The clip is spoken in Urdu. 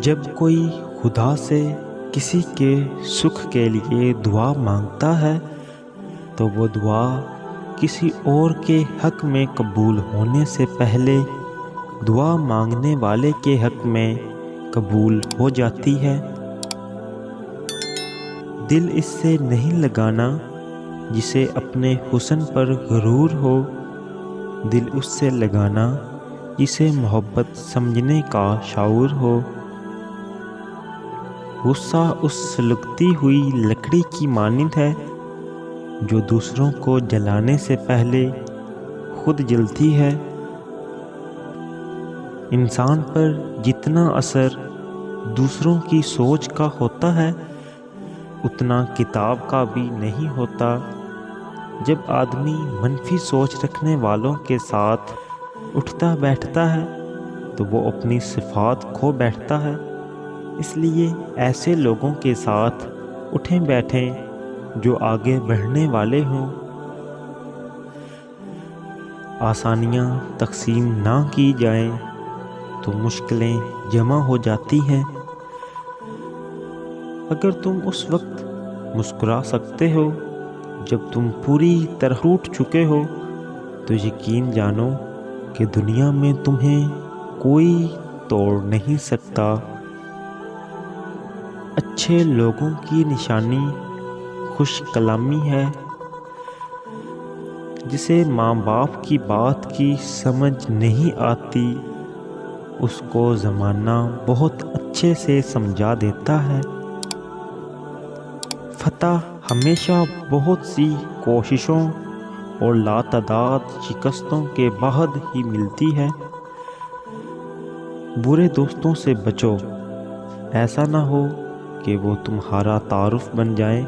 جب کوئی خدا سے کسی کے سکھ کے لیے دعا مانگتا ہے تو وہ دعا کسی اور کے حق میں قبول ہونے سے پہلے دعا مانگنے والے کے حق میں قبول ہو جاتی ہے۔ دل اس سے نہیں لگانا جسے اپنے حسن پر غرور ہو، دل اس سے لگانا جسے محبت سمجھنے کا شعور ہو۔ غصہ اس سلگتی ہوئی لکڑی کی مانند ہے جو دوسروں کو جلانے سے پہلے خود جلتی ہے۔ انسان پر جتنا اثر دوسروں کی سوچ کا ہوتا ہے اتنا کتاب کا بھی نہیں ہوتا۔ جب آدمی منفی سوچ رکھنے والوں کے ساتھ اٹھتا بیٹھتا ہے تو وہ اپنی صفات کھو بیٹھتا ہے۔ اس لیے ایسے لوگوں کے ساتھ اٹھیں بیٹھیں جو آگے بڑھنے والے ہوں۔ آسانیاں تقسیم نہ کی جائیں تو مشکلیں جمع ہو جاتی ہیں۔ اگر تم اس وقت مسکرا سکتے ہو جب تم پوری طرح ٹوٹ چکے ہو تو یقین جانو کہ دنیا میں تمہیں کوئی توڑ نہیں سکتا۔ اچھے لوگوں کی نشانی خوش کلامی ہے۔ جسے ماں باپ کی بات کی سمجھ نہیں آتی اس کو زمانہ بہت اچھے سے سمجھا دیتا ہے۔ فتح ہمیشہ بہت سی کوششوں اور لاتعداد شکستوں کے بعد ہی ملتی ہے۔ برے دوستوں سے بچو، ایسا نہ ہو کہ وہ تمہارا تعارف بن جائیں۔